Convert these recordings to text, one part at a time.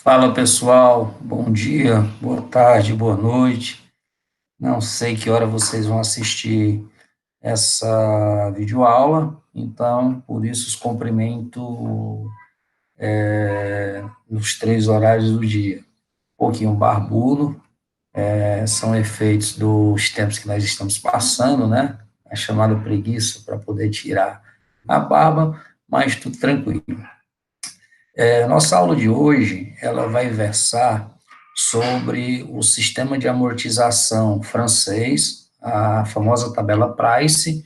Fala pessoal, bom dia, boa tarde, boa noite. Não sei que hora vocês vão assistir essa videoaula, então por isso os cumprimento nos três horários do dia. Um pouquinho barbudo, são efeitos dos tempos que nós estamos passando, né? A chamada preguiça para poder tirar a barba, mas tudo tranquilo. Nossa aula de hoje, ela vai versar sobre o sistema de amortização francês, a famosa tabela Price,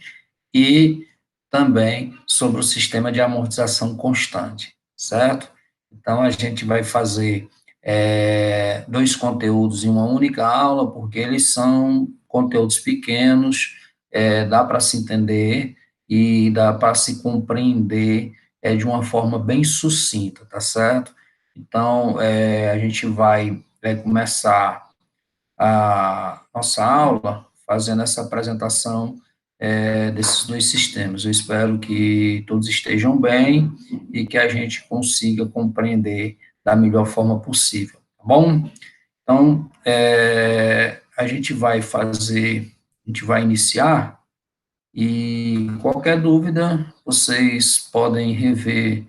e também sobre o sistema de amortização constante, certo? Então, a gente vai fazer dois conteúdos em uma única aula, porque eles são conteúdos pequenos, dá para se entender e dá para se compreender de uma forma bem sucinta, tá certo? Então, a gente vai começar a nossa aula fazendo essa apresentação desses dois sistemas. Eu espero que todos estejam bem e que a gente consiga compreender da melhor forma possível, tá bom? Então, a gente vai iniciar e qualquer dúvida, vocês podem rever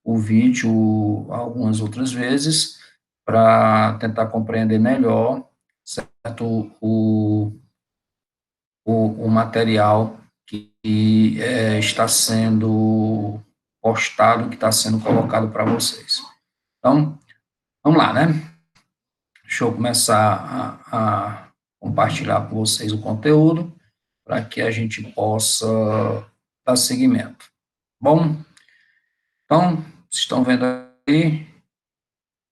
o vídeo algumas outras vezes para tentar compreender melhor, certo, o material que está sendo postado, que está sendo colocado para vocês. Então, vamos lá, né? Deixa eu começar a compartilhar com vocês o conteúdo para que a gente possa dar seguimento. Bom, então, vocês estão vendo aí,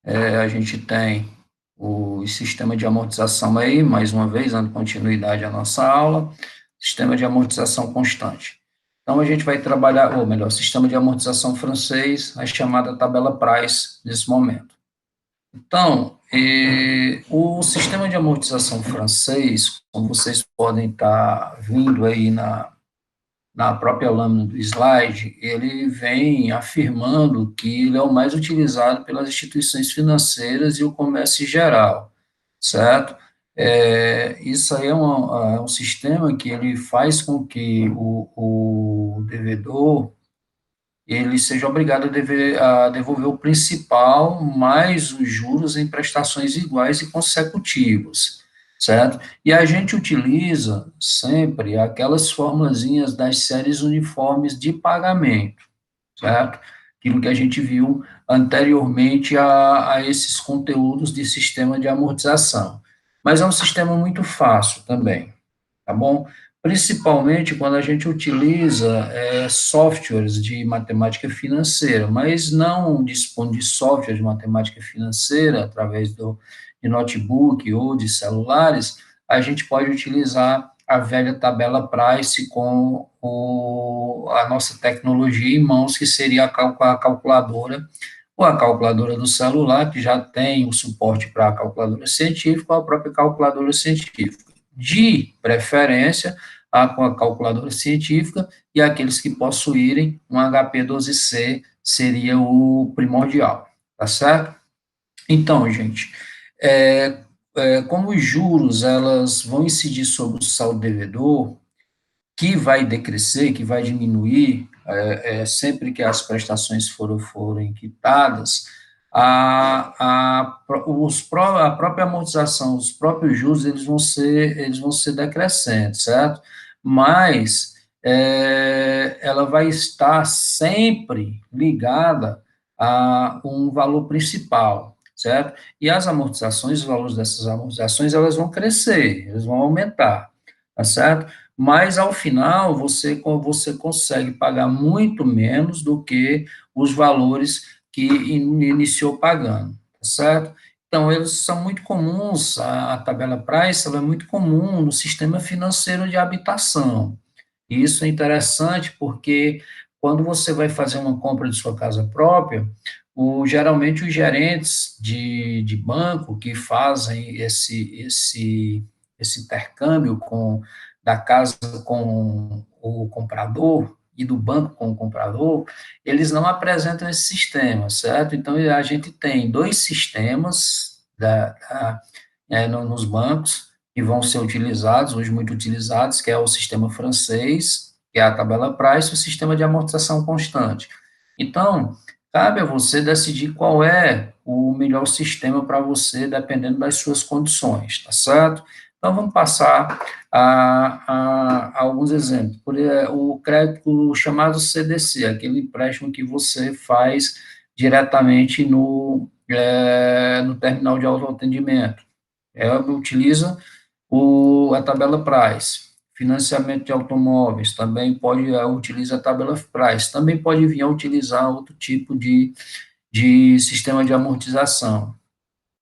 a gente tem o sistema de amortização aí, mais uma vez, dando continuidade à nossa aula, sistema de amortização constante. Então, a gente vai trabalhar, ou melhor, sistema de amortização francês, a chamada tabela Price, nesse momento. Então, o sistema de amortização francês, como vocês podem estar vendo aí na própria lâmina do slide, ele vem afirmando que ele é o mais utilizado pelas instituições financeiras e o comércio em geral, certo? Isso aí é um sistema que ele faz com que o devedor ele seja obrigado a devolver o principal mais os juros em prestações iguais e consecutivas, certo? E a gente utiliza sempre aquelas formulazinhas das séries uniformes de pagamento, certo? Aquilo que a gente viu anteriormente a esses conteúdos de sistema de amortização. Mas é um sistema muito fácil também, tá bom? Principalmente quando a gente utiliza softwares de matemática financeira, mas não dispõe de software de matemática financeira através de notebook ou de celulares, a gente pode utilizar a velha tabela Price com a nossa tecnologia em mãos, que seria a calculadora, ou a calculadora do celular, que já tem o suporte para a calculadora científica, ou a própria calculadora científica. De preferência, com a calculadora científica, e aqueles que possuírem um HP12C seria o primordial, tá certo? Então, gente, como os juros elas vão incidir sobre o saldo devedor, que vai decrescer, que vai diminuir, sempre que as prestações forem quitadas, a própria amortização, os próprios juros, eles vão ser decrescentes, certo? Mas ela vai estar sempre ligada a um valor principal, certo? E as amortizações, os valores dessas amortizações, elas vão crescer, eles vão aumentar, tá certo? Mas ao final você consegue pagar muito menos do que os valores que iniciou pagando, tá certo? Então, eles são muito comuns, a tabela Price ela é muito comum no sistema financeiro de habitação. E isso é interessante porque quando você vai fazer uma compra de sua casa própria, geralmente os gerentes de banco que fazem esse intercâmbio da casa com o comprador, e do banco com o comprador, eles não apresentam esse sistema, certo? Então, a gente tem dois sistemas nos bancos que vão ser utilizados, hoje muito utilizados, que é o sistema francês, que é a tabela Price, e o sistema de amortização constante. Então, cabe a você decidir qual é o melhor sistema para você, dependendo das suas condições, tá certo? Então, vamos passar a alguns exemplos. O crédito chamado CDC, aquele empréstimo que você faz diretamente no terminal de autoatendimento. Utiliza a tabela Price. Financiamento de automóveis, também utiliza a tabela Price. Também pode vir a utilizar outro tipo de sistema de amortização.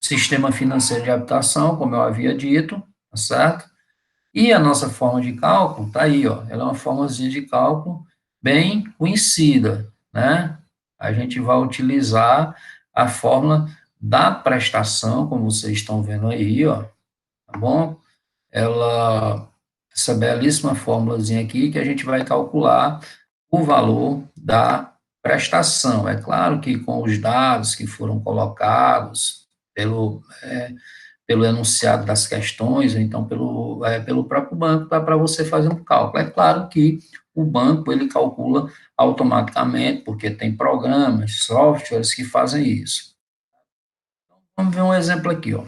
Sistema financeiro de habitação, como eu havia dito, tá certo? E a nossa forma de cálculo está aí, ó. Ela é uma formazinha de cálculo bem conhecida, né? A gente vai utilizar a fórmula da prestação, como vocês estão vendo aí, ó, tá bom? Essa belíssima fórmulazinha aqui que a gente vai calcular o valor da prestação. É claro que com os dados que foram colocados pelo enunciado das questões, ou então pelo próprio banco, dá para você fazer um cálculo. É claro que o banco, ele calcula automaticamente, porque tem programas, softwares que fazem isso. Vamos ver um exemplo aqui, ó.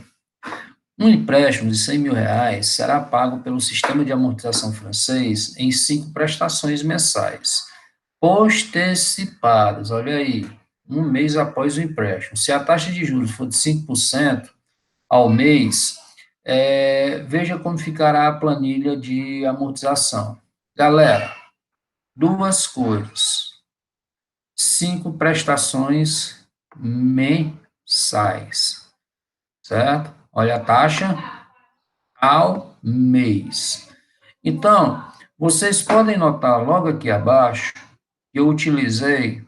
Um empréstimo de 100 mil reais será pago pelo sistema de amortização francês em 5 prestações mensais, postecipadas, olha aí, um mês após o empréstimo. Se a taxa de juros for de 5% ao mês, veja como ficará a planilha de amortização. Galera, duas coisas. 5 prestações mensais, certo? Olha a taxa ao mês. Então, vocês podem notar logo aqui abaixo que eu utilizei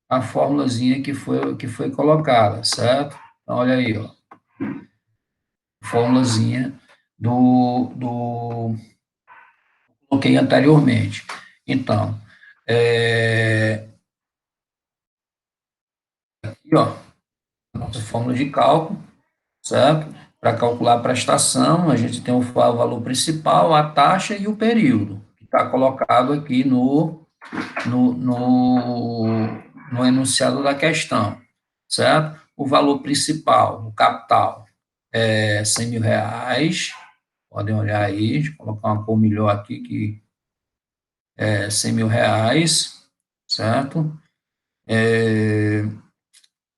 a formulazinha que foi colocada, certo? Então, olha aí, ó. Formulazinha coloquei anteriormente. Então, aqui, ó, a nossa fórmula de cálculo, certo? Para calcular a prestação, a gente tem o valor principal, a taxa e o período, que está colocado aqui no, no enunciado da questão, certo? O valor principal, o capital, é 100 mil reais, podem olhar aí, deixa eu colocar uma cor melhor aqui, que é 100 mil reais, certo?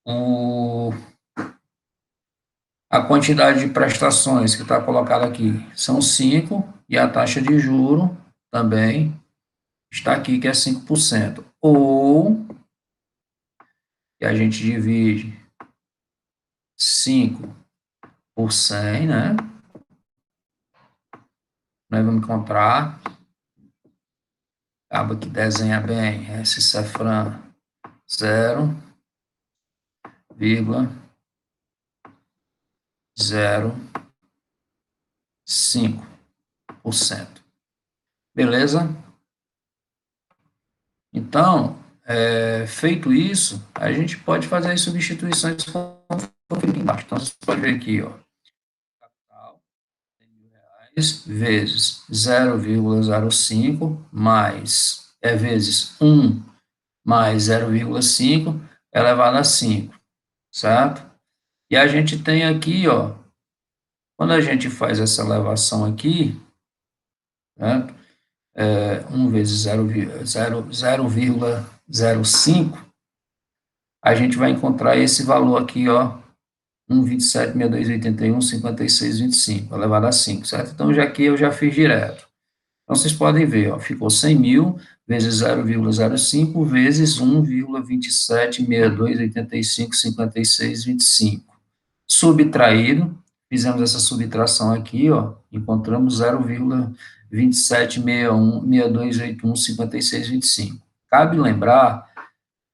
O, a quantidade de prestações que está colocada aqui são 5, e a taxa de juro também está aqui, que é 5%. Ou, que a gente divide 5 por 100, né? Nós vamos encontrar, acaba que desenha bem, esse cefrão 0,05%. Beleza? Então, feito isso, a gente pode fazer as substituições como feito embaixo. Então, você pode ver aqui, ó, capital, vezes 0,05 vezes 1 mais 0,5 elevado a 5, certo? E a gente tem aqui, ó, quando a gente faz essa elevação aqui, certo? 1 vezes 0,05, a gente vai encontrar esse valor aqui, ó, 1,27,62,81,56,25, elevado a 5, certo? Então, já aqui eu já fiz direto. Então, vocês podem ver, ó, ficou 100 mil vezes 0,05 vezes 1,27,62,85,56,25. Subtraído, fizemos essa subtração aqui, ó, encontramos 0,2761,6281,56,25. Cabe lembrar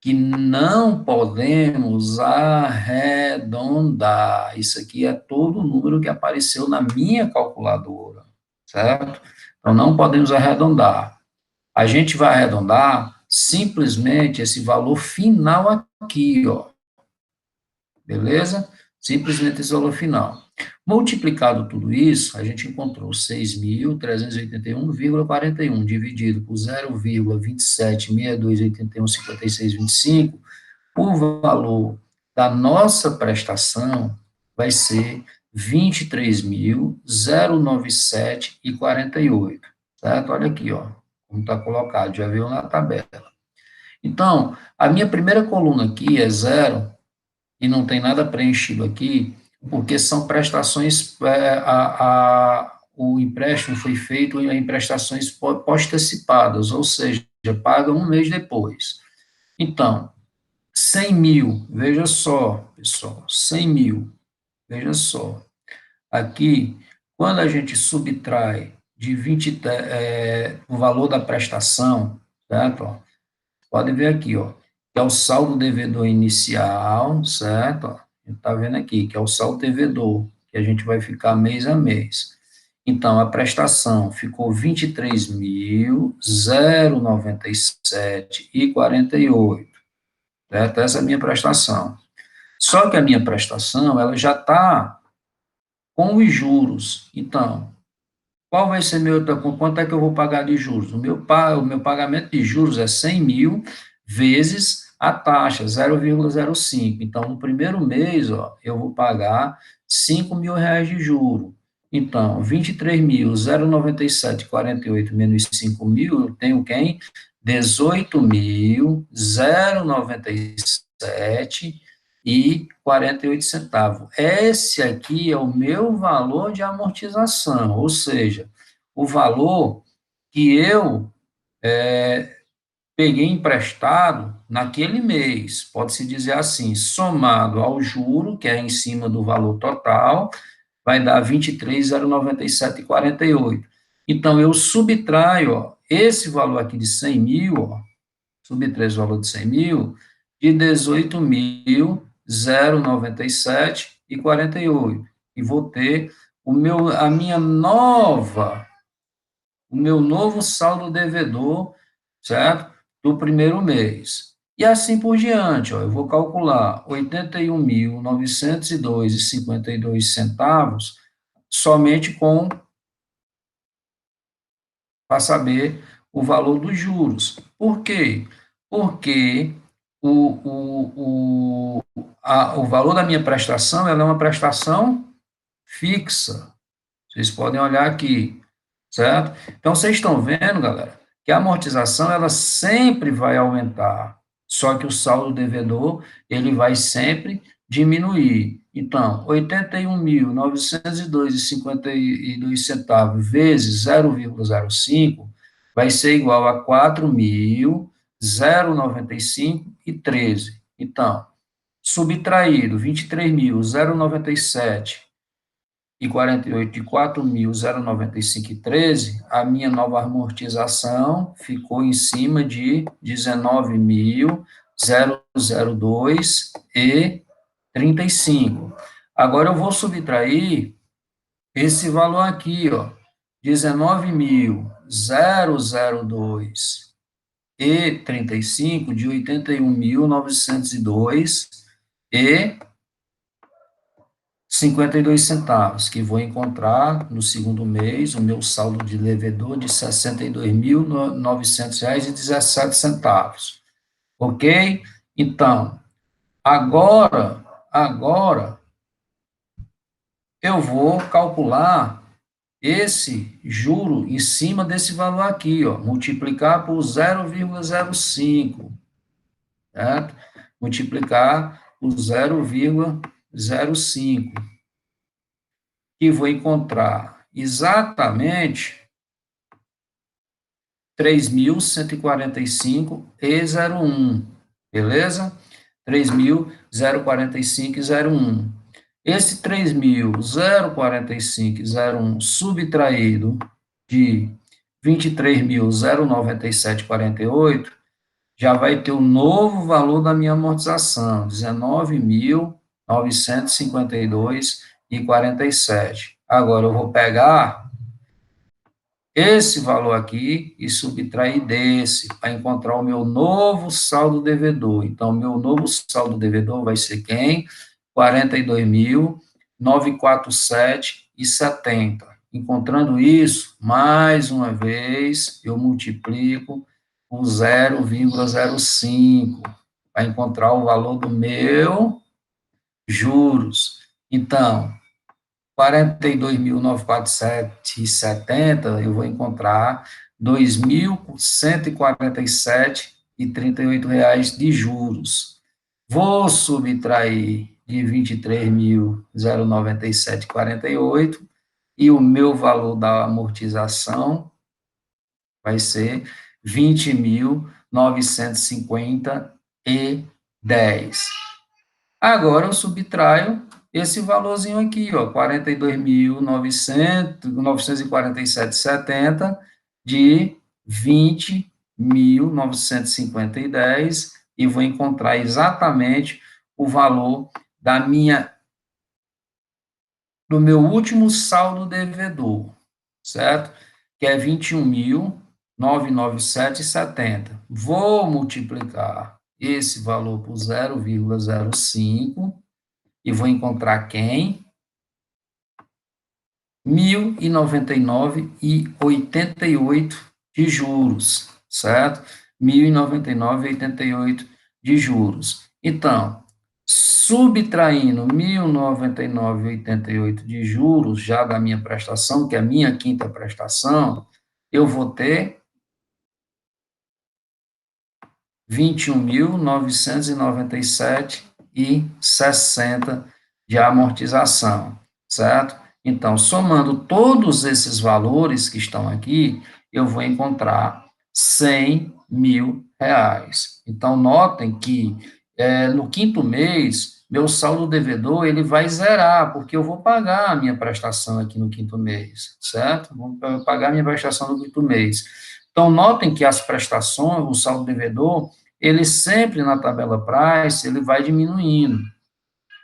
que não podemos arredondar. Isso aqui é todo o número que apareceu na minha calculadora, certo? Então, não podemos arredondar. A gente vai arredondar simplesmente esse valor final aqui, ó. Beleza? Simplesmente esse valor final. Multiplicado tudo isso, a gente encontrou 6.381,41 dividido por 0,2762815625. O valor da nossa prestação vai ser 23.097,48, certo? Olha aqui, ó, como está colocado, já viu na tabela. Então, a minha primeira coluna aqui é zero, e não tem nada preenchido aqui, porque são prestações, o empréstimo foi feito em prestações pós-antecipadas, ou seja, paga um mês depois. Então, 100 mil, veja só, pessoal, 100 mil, veja só, aqui, quando a gente subtrai de 20, o valor da prestação, certo? Ó, pode ver aqui, ó, que é o saldo devedor inicial, certo? Ó, a gente está vendo aqui, que é o saldo devedor, que a gente vai ficar mês a mês. Então, a prestação ficou 23.097,48, certo? Essa é a minha prestação. Só que a minha prestação, ela já está com os juros. Então, qual vai ser quanto é que eu vou pagar de juros? O meu pagamento de juros é 100 mil vezes a taxa, 0,05. Então, no primeiro mês, ó, eu vou pagar 5 mil reais de juro. Então, 23.097,48 menos 5 mil, eu tenho quem? 18.097,48 centavos. Esse aqui é o meu valor de amortização, ou seja, o valor que eu peguei emprestado naquele mês, pode-se dizer assim, somado ao juro, que é em cima do valor total, vai dar 23.097,48. Então, eu subtraio, ó, esse valor aqui de 100 mil, ó, subtraio esse valor de 100 mil, de 18.097,48. E vou ter o meu novo saldo devedor, certo? Do primeiro mês. E assim por diante, ó, eu vou calcular 81.902,52 centavos somente para saber o valor dos juros. Por quê? Porque o valor da minha prestação, ela é uma prestação fixa. Vocês podem olhar aqui, certo? Então, vocês estão vendo, galera, que a amortização, ela sempre vai aumentar, só que o saldo devedor, ele vai sempre diminuir. Então, 81.902,52 centavos vezes 0,05 vai ser igual a 4.095,13. Então, subtraído 23.097,48 de 4.095,13, a minha nova amortização ficou em cima de 19.002,35. Agora eu vou subtrair esse valor aqui, ó, 19.002,35 de 81.902,52 centavos, que vou encontrar no segundo mês o meu saldo de devedor de R$ 62.900,17. Ok? Então, agora eu vou calcular esse juro em cima desse valor aqui, ó, multiplicar por 0,05, certo? Multiplicar por 0,05, que vou encontrar exatamente 3.145,01, beleza? 3.045,01. Esse 3.045,01 subtraído de 23.097,48 já vai ter o novo valor da minha amortização, 19.952,47. Agora eu vou pegar esse valor aqui e subtrair desse, para encontrar o meu novo saldo devedor. Então, meu novo saldo devedor vai ser quem? 42.947,70. Encontrando isso, mais uma vez, eu multiplico por 0,05 para encontrar o valor do meu juros. Então, 42.947,70, eu vou encontrar 2.147,38 de juros. Vou subtrair de 23.097,48 e o meu valor da amortização vai ser 20.950,10. Agora eu subtraio esse valorzinho aqui, ó, 42.947,70 de 20.950,10 e vou encontrar exatamente o valor do meu último saldo devedor, certo? Que é 21.997,70. Vou multiplicar esse valor por 0,05 e vou encontrar quem? 1.099,88 de juros, certo? 1.099,88 de juros. Então, subtraindo 1.099,88 de juros, já da minha prestação, que é a minha quinta prestação, eu vou ter 21.997,60 de amortização, certo? Então, somando todos esses valores que estão aqui, eu vou encontrar 100 mil reais. Então, notem que no quinto mês, meu saldo devedor, ele vai zerar, porque eu vou pagar a minha prestação aqui no quinto mês, certo? Vou pagar a minha prestação no quinto mês. Então, notem que as prestações, o saldo devedor, ele sempre na tabela price, ele vai diminuindo,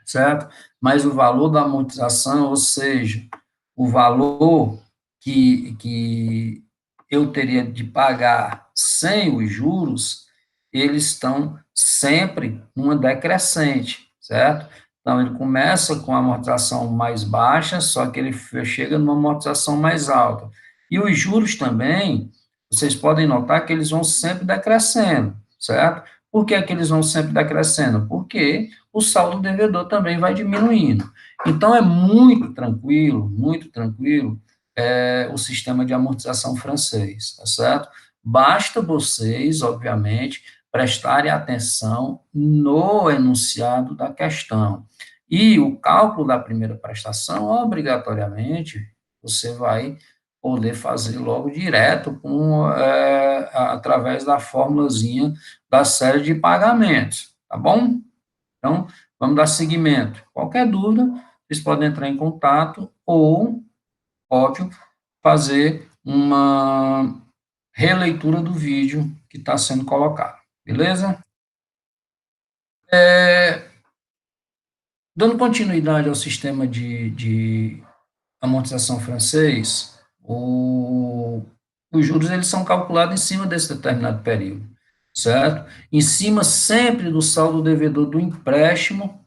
certo? Mas o valor da amortização, ou seja, o valor que eu teria de pagar sem os juros, eles estão sempre numa decrescente, certo? Então, ele começa com a amortização mais baixa, só que ele chega numa amortização mais alta. E os juros também, vocês podem notar que eles vão sempre decrescendo, certo? Por que é que eles vão sempre decrescendo? Porque o saldo devedor também vai diminuindo. Então, é muito tranquilo, o sistema de amortização francês, tá certo? Basta vocês, obviamente, prestarem atenção no enunciado da questão. E o cálculo da primeira prestação, obrigatoriamente, você vai poder fazer logo direto através da formulazinha da série de pagamentos, tá bom? Então, vamos dar seguimento. Qualquer dúvida, vocês podem entrar em contato ou, óbvio, fazer uma releitura do vídeo que está sendo colocado, beleza? Dando continuidade ao sistema de amortização francês, os juros eles são calculados em cima desse determinado período, certo? Em cima sempre do saldo devedor do empréstimo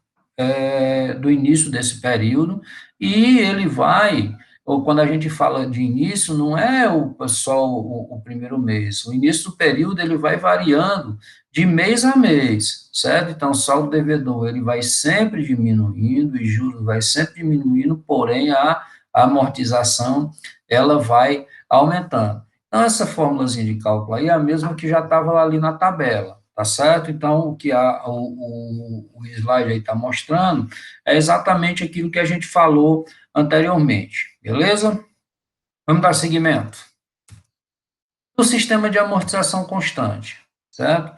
do início desse período, e ele vai, ou quando a gente fala de início, não é só o primeiro mês, o início do período ele vai variando de mês a mês, certo? Então, o saldo devedor ele vai sempre diminuindo, e juros vai sempre diminuindo, porém, a amortização, ela vai aumentando. Então, essa formulazinha de cálculo aí é a mesma que já estava ali na tabela, tá certo? Então, o que o slide aí está mostrando é exatamente aquilo que a gente falou anteriormente, beleza? Vamos dar seguimento. O sistema de amortização constante, certo?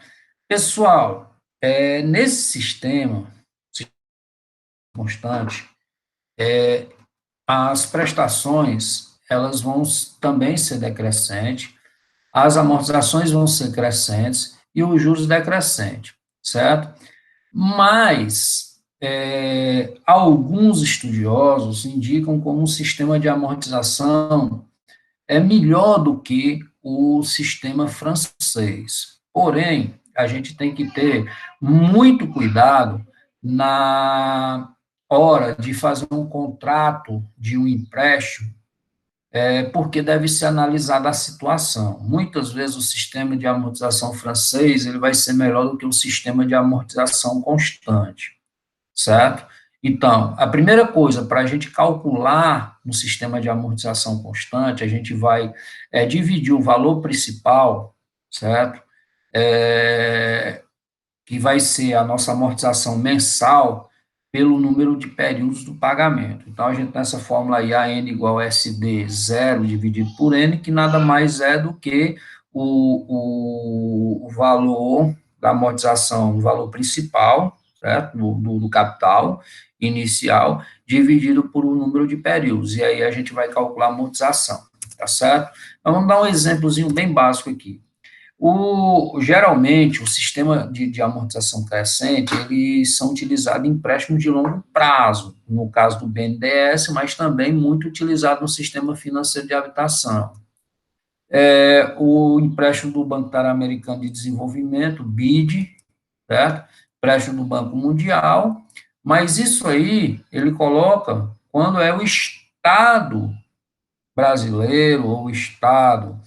Pessoal, nesse sistema constante, as prestações, elas vão também ser decrescentes, as amortizações vão ser crescentes e os juros decrescentes, certo? Mas alguns estudiosos indicam como um sistema de amortização é melhor do que o sistema francês. Porém, a gente tem que ter muito cuidado na hora de fazer um contrato de um empréstimo, porque deve ser analisada a situação. Muitas vezes o sistema de amortização francês ele vai ser melhor do que o sistema de amortização constante, certo? Então, a primeira coisa, para a gente calcular no sistema de amortização constante, a gente vai dividir o valor principal, certo? Que vai ser a nossa amortização mensal pelo número de períodos do pagamento. Então, a gente tem essa fórmula aí, AN igual a SD zero dividido por N, que nada mais é do que o valor da amortização, o valor principal, certo? Do capital inicial, dividido por um número de períodos. E aí a gente vai calcular a amortização, tá certo? Então, vamos dar um exemplozinho bem básico aqui. Geralmente, o sistema de amortização crescente, eles são utilizados em empréstimos de longo prazo, no caso do BNDES, mas também muito utilizado no sistema financeiro de habitação. O empréstimo do Banco Interamericano de Desenvolvimento, BID, certo? Empréstimo do Banco Mundial, mas isso aí, ele coloca quando é o Estado brasileiro ou o Estado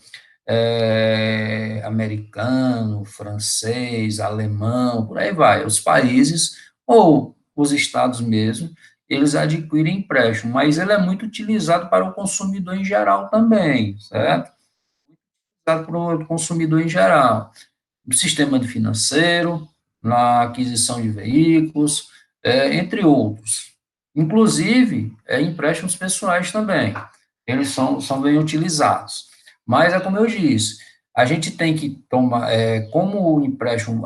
americano, francês, alemão, por aí vai. Os países, ou os estados mesmo, eles adquirem empréstimo, mas ele é muito utilizado para o consumidor em geral também, certo? Utilizado para o consumidor em geral. No sistema financeiro, na aquisição de veículos, entre outros. Inclusive, empréstimos pessoais também. Eles são bem utilizados. Mas é como eu disse, a gente tem que tomar, como o empréstimo,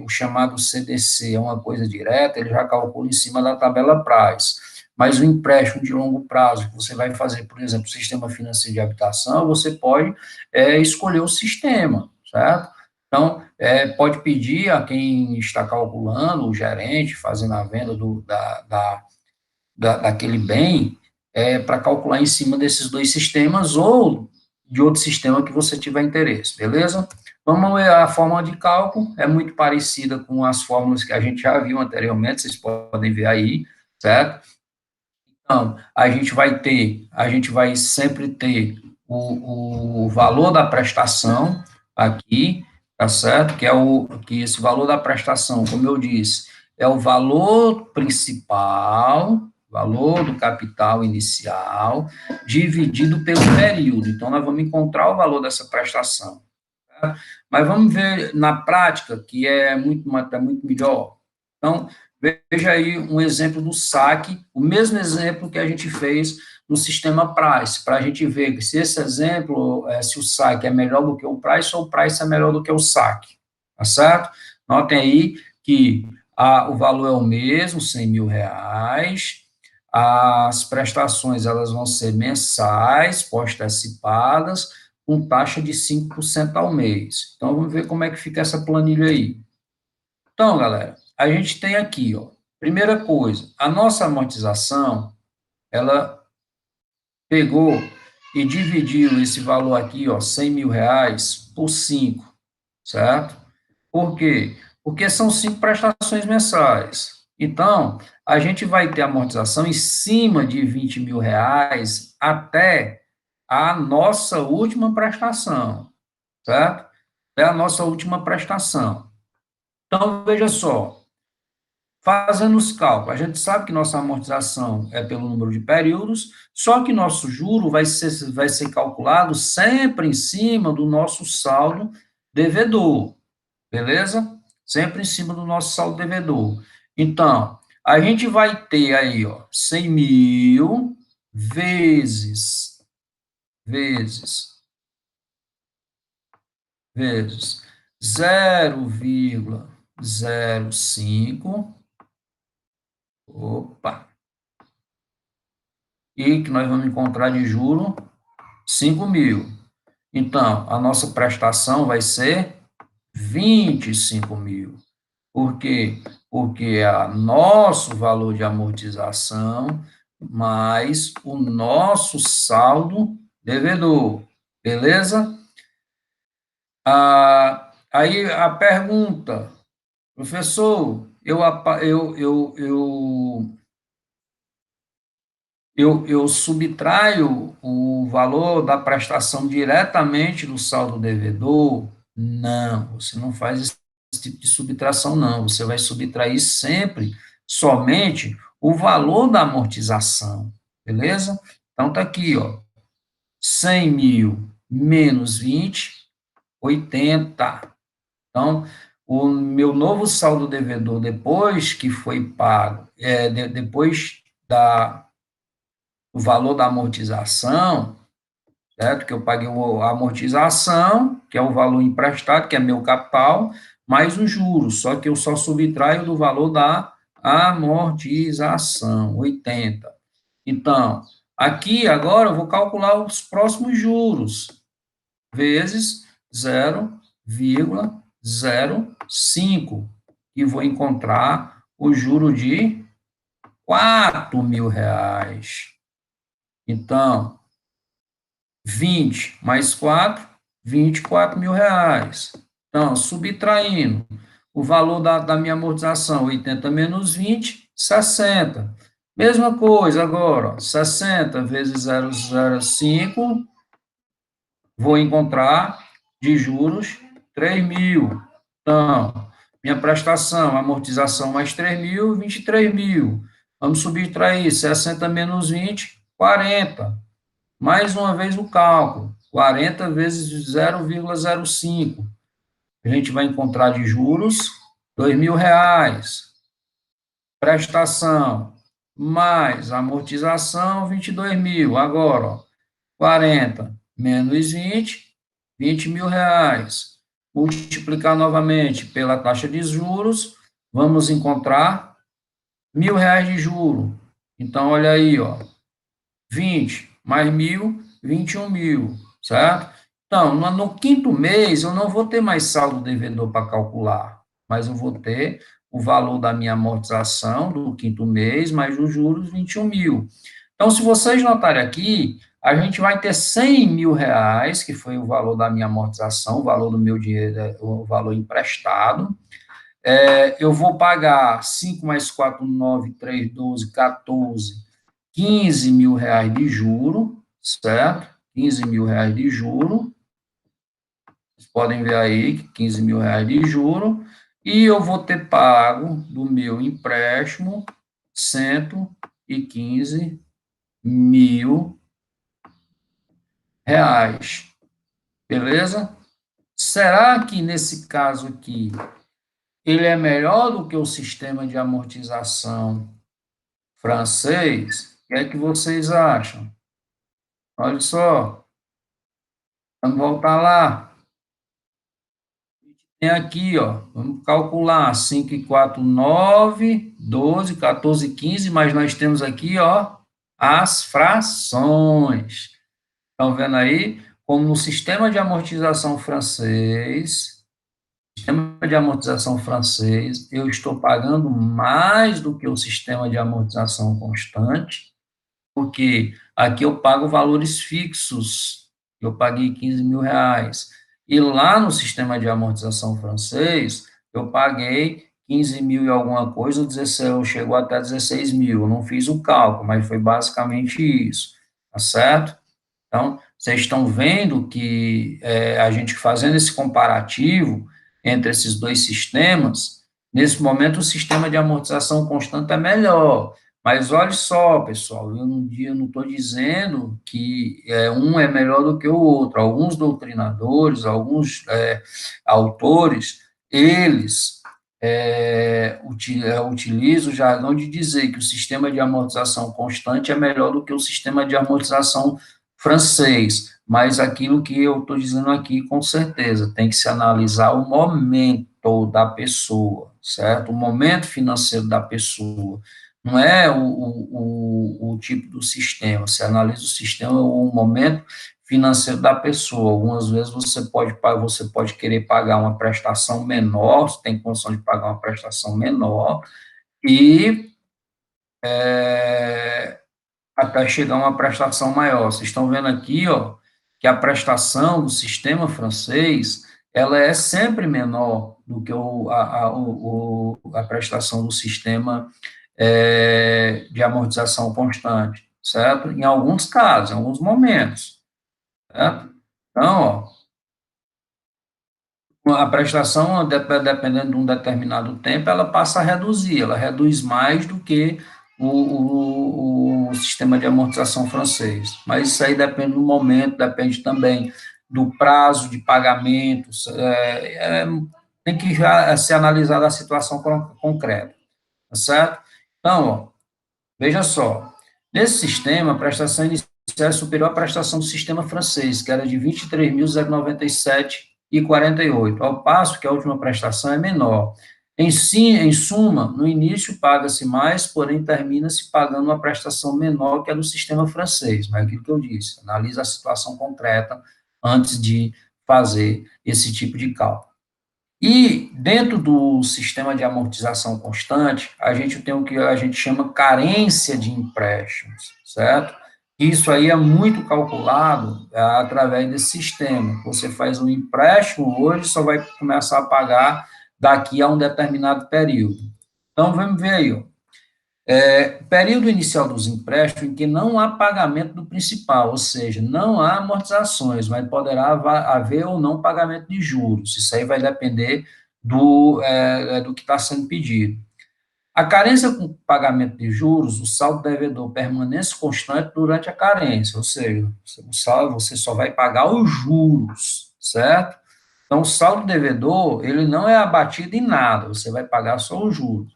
o chamado CDC é uma coisa direta, ele já calcula em cima da tabela Price. Mas o empréstimo de longo prazo, que você vai fazer, por exemplo, sistema financeiro de habitação, você pode escolher o sistema, certo? Então, pode pedir a quem está calculando, o gerente, fazendo a venda daquele bem, para calcular em cima desses dois sistemas ou de outro sistema que você tiver interesse, beleza? Vamos ver a fórmula de cálculo, é muito parecida com as fórmulas que a gente já viu anteriormente, vocês podem ver aí, certo? Então, a gente vai sempre ter o valor da prestação aqui, tá certo? Que esse valor da prestação, como eu disse, é o valor principal, valor do capital inicial, dividido pelo período. Então, nós vamos encontrar o valor dessa prestação. Tá? Mas vamos ver na prática, que é muito melhor. Então, veja aí um exemplo do saque, o mesmo exemplo que a gente fez no sistema Price, para a gente ver se esse exemplo, se o saque é melhor do que o Price ou o Price é melhor do que o saque, tá certo? Notem aí que o valor é o mesmo, R$ 100.000, as prestações elas vão ser mensais, pós-antecipadas, com taxa de 5% ao mês. Então, vamos ver como é que fica essa planilha aí. Então, galera, a gente tem aqui, ó, primeira coisa, a nossa amortização, ela pegou e dividiu esse valor aqui, ó, R$ 100.000 por 5, certo? Por quê? Porque são 5 prestações mensais. Então, a gente vai ter amortização em cima de R$ 20.000 até a nossa última prestação, certo? É a nossa última prestação. Então, veja só, fazendo os cálculos, a gente sabe que nossa amortização é pelo número de períodos, só que nosso juro vai ser calculado sempre em cima do nosso saldo devedor, beleza? Sempre em cima do nosso saldo devedor. Então, a gente vai ter aí, ó, 100.000 vezes vezes 0,05, opa, e que nós vamos encontrar de juro 5.000. Então, a nossa prestação vai ser 25.000. Por quê? Porque é o nosso valor de amortização mais o nosso saldo devedor. Beleza? Aí a pergunta, professor, eu subtraio o valor da prestação diretamente do saldo devedor? Não, você não faz esse tipo de subtração, não. Você vai subtrair sempre somente o valor da amortização, beleza? Então, tá aqui, ó, 100 mil menos 20, 80. Então, o meu novo saldo devedor, depois que foi pago, depois do valor da amortização, certo? Que eu paguei a amortização, que é o valor emprestado, que é meu capital, mais os juros, só que eu só subtraio do valor da amortização, 80. Então, aqui agora eu vou calcular os próximos juros, vezes 0,05, e vou encontrar o juro de R$ 4.000. Então, 20 mais 4, R$ 24.000. Então, subtraindo o valor da minha amortização, 80 menos 20, 60. Mesma coisa agora, ó, 60 vezes 0,05, vou encontrar de juros 3.000. Então, minha prestação, amortização mais 3.000, 23.000. Vamos subtrair 60 menos 20, 40. Mais uma vez o cálculo, 40 vezes 0,05. A gente vai encontrar de juros R$ 2.000. Prestação mais amortização, 22.000. Agora, ó, 40 menos 20, R$ 20.000. Multiplicar novamente pela taxa de juros, vamos encontrar R$ 1.000 de juro. Então, olha aí, ó, 20 mais 1.000, 21.000, certo? Então, no quinto mês, eu não vou ter mais saldo devedor para calcular, mas eu vou ter o valor da minha amortização do quinto mês, mais os juros, 21.000. Então, se vocês notarem aqui, a gente vai ter R$ 100.000, que foi o valor da minha amortização, o valor do meu dinheiro, o valor emprestado. Eu vou pagar 5 mais 4, 9, 3, 12, 14, R$ 15.000 de juro, certo? R$ 15.000 de juro. Vocês podem ver aí que R$ 15.000 de juro. E eu vou ter pago do meu empréstimo R$ 115.000. Beleza? Será que nesse caso aqui ele é melhor do que o sistema de amortização francês? O que é que vocês acham? Olha só, vamos voltar lá. Tem aqui, ó, vamos calcular, 5 e 4, 9, 12, 14, 15, mas nós temos aqui, ó, as frações. Estão vendo aí? Como no sistema de amortização francês, eu estou pagando mais do que o sistema de amortização constante, porque aqui eu pago valores fixos, eu paguei R$ 15.000, e lá no sistema de amortização francês, eu paguei 15.000 e alguma coisa, 16, chegou até 16.000, eu não fiz o cálculo, mas foi basicamente isso, tá certo? Então, vocês estão vendo que a gente fazendo esse comparativo entre esses dois sistemas, nesse momento o sistema de amortização constante é melhor. Mas olha só, pessoal, eu não estou dizendo que um é melhor do que o outro. Alguns doutrinadores, alguns autores, eles utilizam o jargão de dizer que o sistema de amortização constante é melhor do que o sistema de amortização francês, mas aquilo que eu estou dizendo aqui, com certeza, tem que se analisar o momento da pessoa, certo? O momento financeiro da pessoa, não é o tipo do sistema, você analisa o sistema, o momento financeiro da pessoa. Algumas vezes você pode querer pagar uma prestação menor, você tem condição de pagar uma prestação menor, e até chegar a uma prestação maior. Vocês estão vendo aqui, ó, que a prestação do sistema francês, ela é sempre menor do que a prestação do sistema de amortização constante, certo? Em alguns casos, em alguns momentos, certo? Então, ó, a prestação, dependendo de um determinado tempo, ela passa a reduzir, ela reduz mais do que o sistema de amortização francês. Mas isso aí depende do momento, depende também do prazo de pagamentos, tem que já ser analisada a situação concreta, tá certo? Então, ó, veja só, nesse sistema, a prestação inicial é superior à prestação do sistema francês, que era de 23.097,48, ao passo que a última prestação é menor. Em suma, no início paga-se mais, porém termina-se pagando uma prestação menor que a do sistema francês, mas é aquilo que eu disse, analisa a situação concreta antes de fazer esse tipo de cálculo. E dentro do sistema de amortização constante, a gente tem o que a gente chama carência de empréstimos, certo? Isso aí é muito calculado através desse sistema. Você faz um empréstimo hoje, só vai começar a pagar daqui a um determinado período. Então, vamos ver aí, ó. Período inicial dos empréstimos em que não há pagamento do principal, ou seja, não há amortizações, mas poderá haver ou não pagamento de juros. Isso aí vai depender do que está sendo pedido. A carência com pagamento de juros, o saldo devedor permanece constante durante a carência, ou seja, o saldo, você só vai pagar os juros, certo? Então, o saldo devedor, ele não é abatido em nada, você vai pagar só os juros.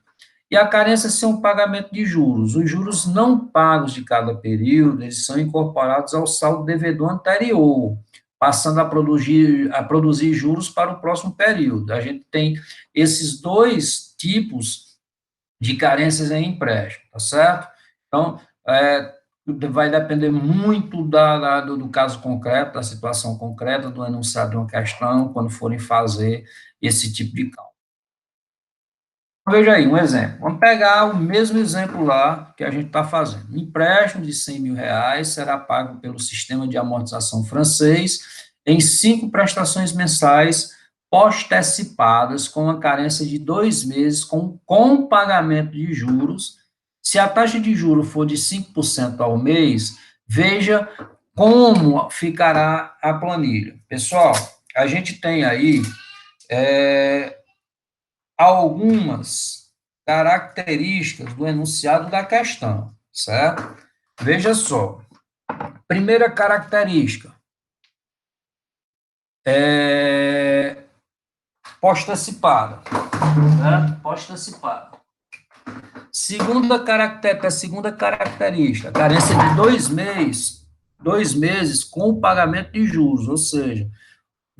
E a carência ser um pagamento de juros. Os juros não pagos de cada período, eles são incorporados ao saldo devedor anterior, passando a produzir juros para o próximo período. A gente tem esses dois tipos de carências em empréstimo, tá certo? Então, vai depender muito do caso concreto, da situação concreta, do enunciado de uma questão, quando forem fazer esse tipo de cálculo. Veja aí, um exemplo. Vamos pegar o mesmo exemplo lá que a gente está fazendo. Um empréstimo de 100 mil reais será pago pelo sistema de amortização francês em 5 prestações mensais postecipadas com uma carência de 2 meses com pagamento de juros. Se a taxa de juros for de 5% ao mês, veja como ficará a planilha. Pessoal, a gente tem aí algumas características do enunciado da questão, certo? Veja só. Primeira característica é postecipada, certo? Postecipada. Segunda característica, carência de 2 meses com o pagamento de juros, ou seja,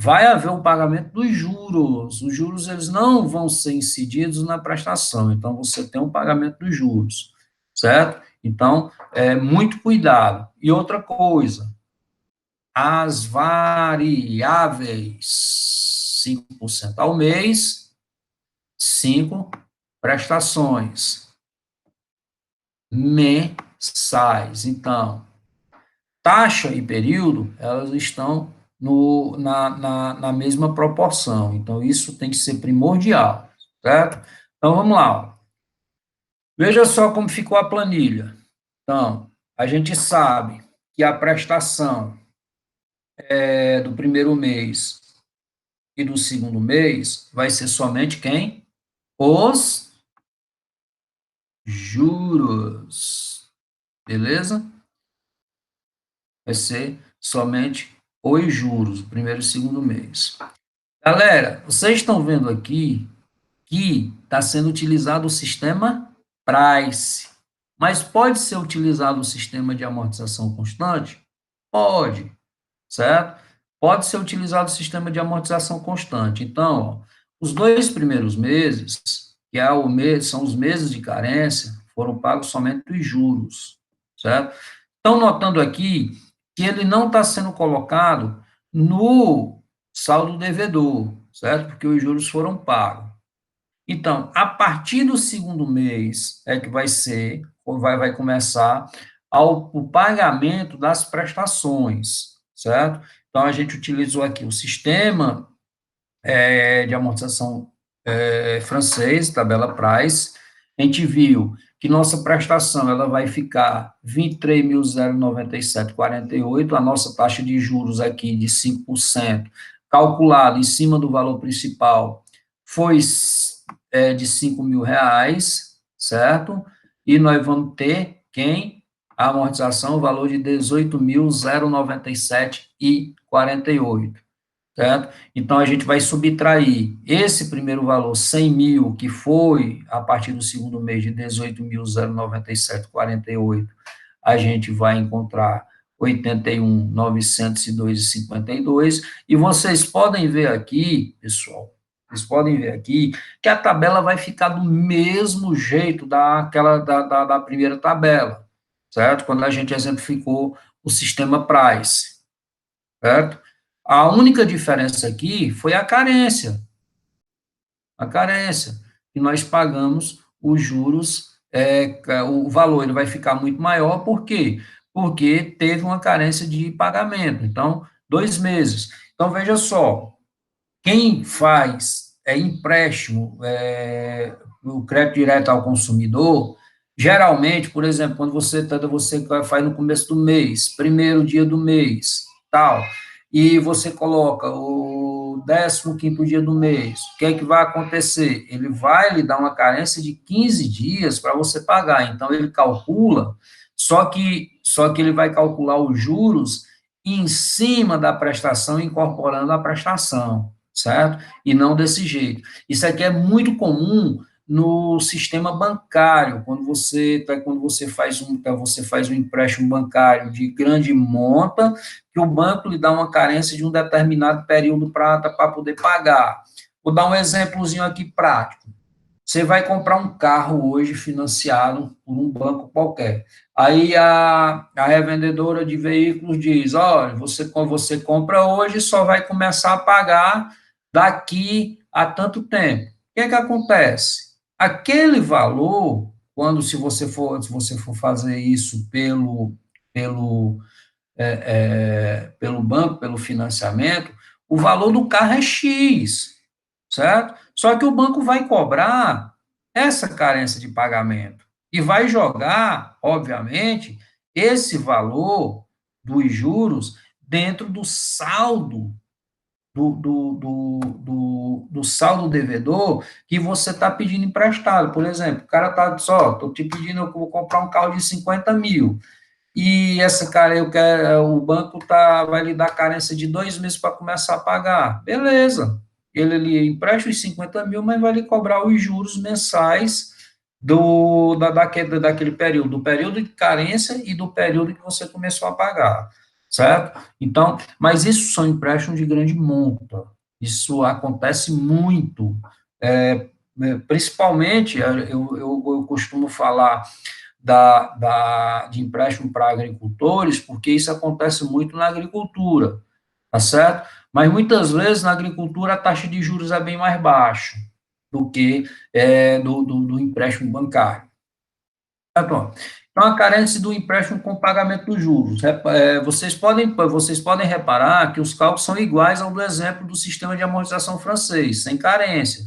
vai haver um pagamento dos juros. Os juros eles não vão ser incididos na prestação, então você tem um pagamento dos juros, certo? Então, muito cuidado. E outra coisa, as variáveis, 5% ao mês, 5 prestações mensais. Então, taxa e período, elas estão na mesma proporção. Então, isso tem que ser primordial, certo? Então, vamos lá. Veja só como ficou a planilha. Então, a gente sabe que a prestação do primeiro mês e do segundo mês vai ser somente quem? Os juros. Beleza? Vai ser somente os juros, o primeiro e segundo mês. Galera, vocês estão vendo aqui que está sendo utilizado o sistema price, mas pode ser utilizado o sistema de amortização constante? Pode, certo? Pode ser utilizado o sistema de amortização constante. Então, ó, os 2 primeiros meses, que são os meses de carência, foram pagos somente os juros, certo? Estão notando aqui que ele não está sendo colocado no saldo devedor, certo? Porque os juros foram pagos. Então, a partir do segundo mês é que vai começar o pagamento das prestações, certo? Então, a gente utilizou aqui o sistema de amortização francês, tabela Price. A gente viu que nossa prestação ela vai ficar 23.097,48, a nossa taxa de juros aqui de 5%, calculado em cima do valor principal, foi de R$ 5.000, certo? E nós vamos ter quem? A amortização, o valor de 18.097,48, certo? Então, a gente vai subtrair esse primeiro valor, 100 mil, que foi a partir do segundo mês de 18.097,48, a gente vai encontrar 81.902,52, e vocês podem ver aqui, pessoal, vocês podem ver aqui, que a tabela vai ficar do mesmo jeito da primeira tabela, certo? Quando a gente exemplificou o sistema Price, certo? A única diferença aqui foi a carência, que nós pagamos os juros, o valor ele vai ficar muito maior, por quê? Porque teve uma carência de pagamento, então, 2 meses. Então, veja só, quem faz empréstimo, o crédito direto ao consumidor, geralmente, por exemplo, quando você faz no começo do mês, primeiro dia do mês, tal, e você coloca o 15º dia do mês, o que é que vai acontecer? Ele vai lhe dar uma carência de 15 dias para você pagar, então ele calcula, só que ele vai calcular os juros em cima da prestação, incorporando a prestação, certo? E não desse jeito. Isso aqui é muito comum no sistema bancário, você faz um empréstimo bancário de grande monta, que o banco lhe dá uma carência de um determinado período para poder pagar. Vou dar um exemplozinho aqui prático. Você vai comprar um carro hoje financiado por um banco qualquer. Aí a revendedora de veículos diz: olha, você compra hoje, só vai começar a pagar daqui a tanto tempo. O que é que acontece? Aquele valor, se você for fazer isso pelo banco, pelo financiamento, o valor do carro é X, certo? Só que o banco vai cobrar essa carência de pagamento e vai jogar, obviamente, esse valor dos juros dentro do saldo do saldo devedor que você está pedindo emprestado. Por exemplo, o cara está só, estou te pedindo, eu vou comprar um carro de 50 mil, e essa cara, o banco vai lhe dar carência de 2 meses para começar a pagar. Beleza. Ele lhe empresta os 50 mil, mas vai lhe cobrar os juros mensais daquele período, do período de carência e do período que você começou a pagar, certo? Então, mas isso são empréstimos de grande monta. Isso acontece muito. Principalmente, eu costumo falar de empréstimo para agricultores, porque isso acontece muito na agricultura, tá certo? Mas muitas vezes na agricultura a taxa de juros é bem mais baixa do que do empréstimo bancário. Tá bom. Então, a carência do empréstimo com pagamento dos juros. Vocês podem reparar que os cálculos são iguais ao do exemplo do sistema de amortização francês, sem carência,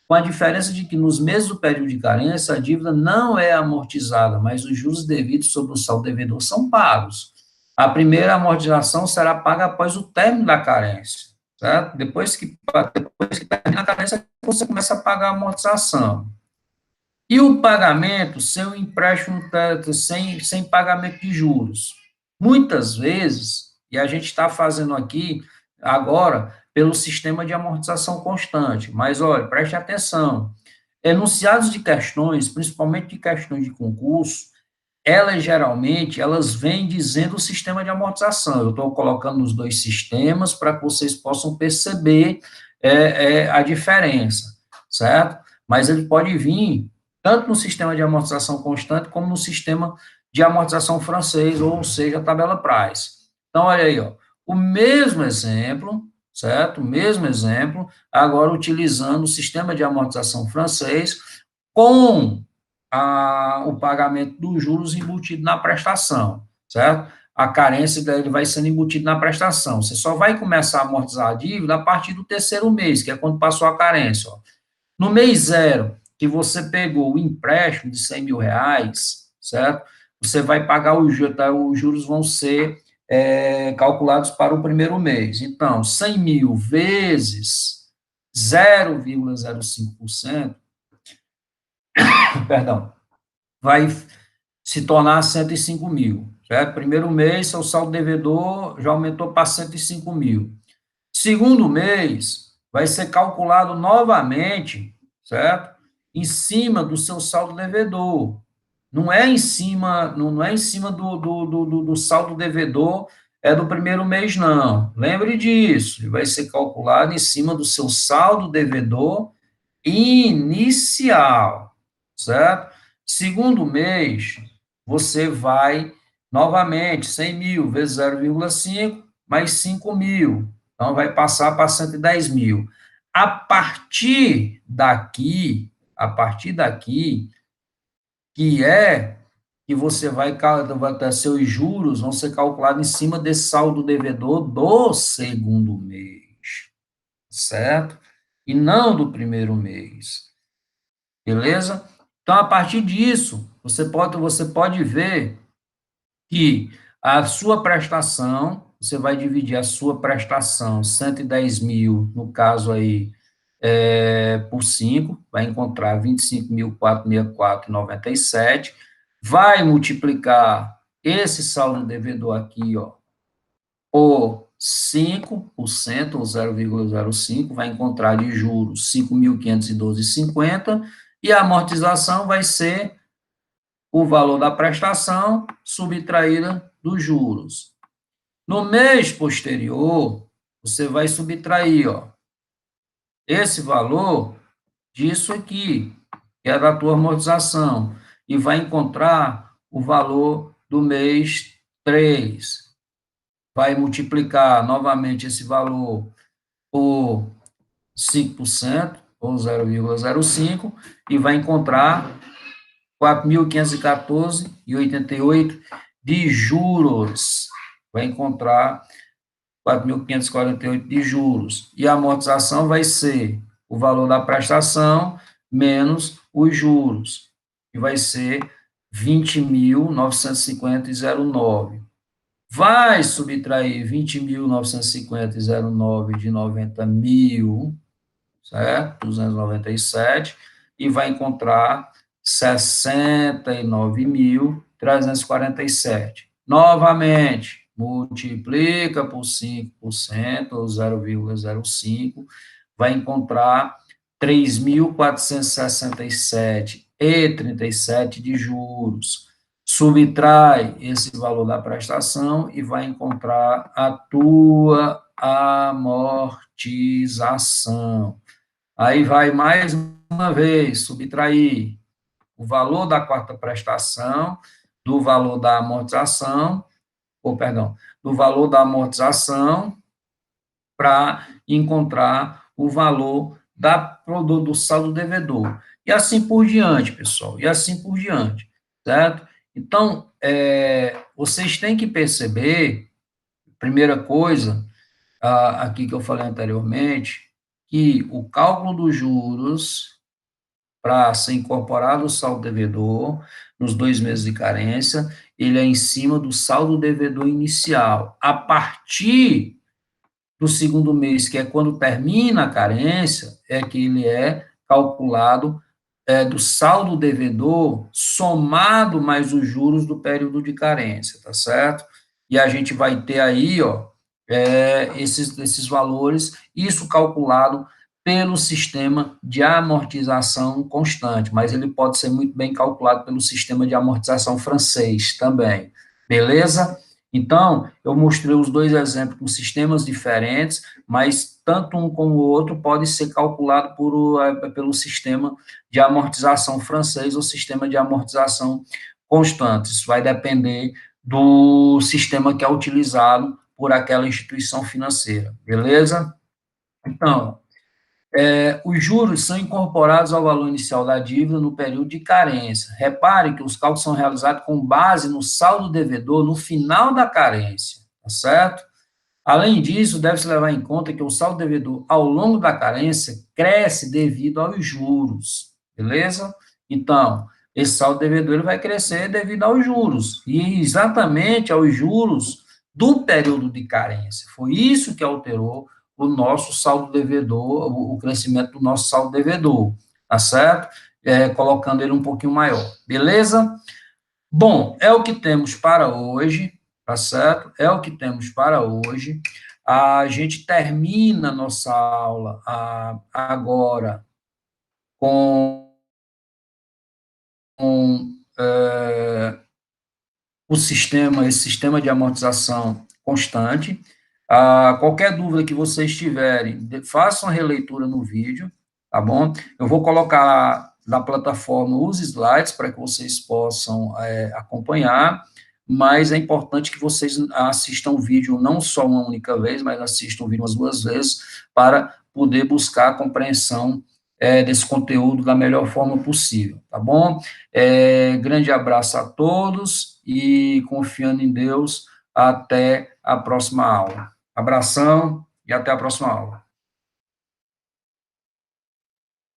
com a diferença de que nos meses do período de carência, a dívida não é amortizada, mas os juros devidos sobre o saldo devedor são pagos. A primeira amortização será paga após o término da carência, certo? Depois que termina a carência, você começa a pagar a amortização. E o pagamento, seu empréstimo sem pagamento de juros. Muitas vezes, e a gente está fazendo aqui agora pelo sistema de amortização constante, mas olha, preste atenção, enunciados de questões, principalmente de questões de concurso, elas vêm dizendo o sistema de amortização. Eu estou colocando os dois sistemas para que vocês possam perceber a diferença, certo? Mas ele pode vir tanto no sistema de amortização constante, como no sistema de amortização francês, ou seja, a tabela Price. Então, olha aí, ó, o mesmo exemplo, certo? O mesmo exemplo, agora utilizando o sistema de amortização francês com o pagamento dos juros embutido na prestação, certo? a carência dele vai sendo embutida na prestação. Você só vai começar a amortizar a dívida a partir do terceiro mês, que é quando passou a carência. Ó. No mês zero, que você pegou o empréstimo de 100 mil reais, certo? Você vai pagar os juros, tá? Os juros vão ser calculados para o primeiro mês. Então, 100 mil vezes 0,05%, perdão, vai se tornar 105 mil, certo? Primeiro mês, seu saldo devedor já aumentou para 105 mil. Segundo mês, vai ser calculado novamente, certo? Em cima do seu saldo devedor. Não é em cima, não é em cima do saldo devedor do primeiro mês, não. Lembre disso, ele vai ser calculado em cima do seu saldo devedor inicial, certo? Segundo mês, você vai, novamente, 100 mil vezes 0,5, mais 5 mil. Então, vai passar para 110 mil. A partir daqui, que você vai ter seus juros vão ser calculados em cima desse saldo devedor do segundo mês, certo? E não do primeiro mês, beleza? Então, a partir disso, você pode ver que a sua prestação, você vai dividir a sua prestação, 110 mil, no caso aí, por 5, vai encontrar 25.464,97, vai multiplicar esse saldo devedor aqui, ó, por 5%, ou 0,05, vai encontrar de juros 5.512,50, e a amortização vai ser o valor da prestação subtraída dos juros. No mês posterior, você vai subtrair, ó, esse valor disso aqui, que é da tua amortização, e vai encontrar o valor do mês 3. Vai multiplicar novamente esse valor por 5%, ou 0,05, e vai encontrar 4.514,88 de juros. Vai encontrar 4.548 de juros. E a amortização vai ser o valor da prestação menos os juros, que vai ser 20.950,09. Vai subtrair 20.950,09 de 90 mil, certo? 297, e vai encontrar 69.347. Novamente, multiplica por 5%, ou 0,05, vai encontrar 3.467,37 de juros. Subtrai esse valor da prestação e vai encontrar a tua amortização. Aí vai mais uma vez subtrair o valor da quarta prestação do valor da amortização, do valor da amortização para encontrar o valor do saldo devedor. E assim por diante, pessoal, e assim por diante, certo? Então, vocês têm que perceber, primeira coisa, aqui que eu falei anteriormente, que o cálculo dos juros para ser incorporado ao saldo devedor nos 2 meses de carência, ele é em cima do saldo devedor inicial. A partir do segundo mês, que é quando termina a carência, é que ele é calculado do saldo devedor somado mais os juros do período de carência, tá certo? E a gente vai ter aí, ó, esses valores, isso calculado pelo sistema de amortização constante, mas ele pode ser muito bem calculado pelo sistema de amortização francês também, beleza? Então, eu mostrei os dois exemplos com sistemas diferentes, mas tanto um como o outro pode ser calculado pelo sistema de amortização francês ou sistema de amortização constante. Isso vai depender do sistema que é utilizado por aquela instituição financeira, beleza? Então, Os juros são incorporados ao valor inicial da dívida no período de carência. Repare que os cálculos são realizados com base no saldo devedor no final da carência, tá certo? Além disso, deve-se levar em conta que o saldo devedor ao longo da carência cresce devido aos juros, beleza? Então, esse saldo devedor ele vai crescer devido aos juros, e exatamente aos juros do período de carência. Foi isso que alterou o nosso saldo devedor, o crescimento do nosso saldo devedor, tá certo? Colocando ele um pouquinho maior, beleza? Bom, é o que temos para hoje, tá certo? É o que temos para hoje. A gente termina nossa aula agora com esse sistema de amortização constante. Qualquer dúvida que vocês tiverem, façam a releitura no vídeo, tá bom? Eu vou colocar na plataforma os slides para que vocês possam acompanhar, mas é importante que vocês assistam o vídeo não só uma única vez, mas assistam o vídeo umas 2 vezes, para poder buscar a compreensão desse conteúdo da melhor forma possível, tá bom? Grande abraço a todos e, confiando em Deus, até a próxima aula. Abração e até a próxima aula.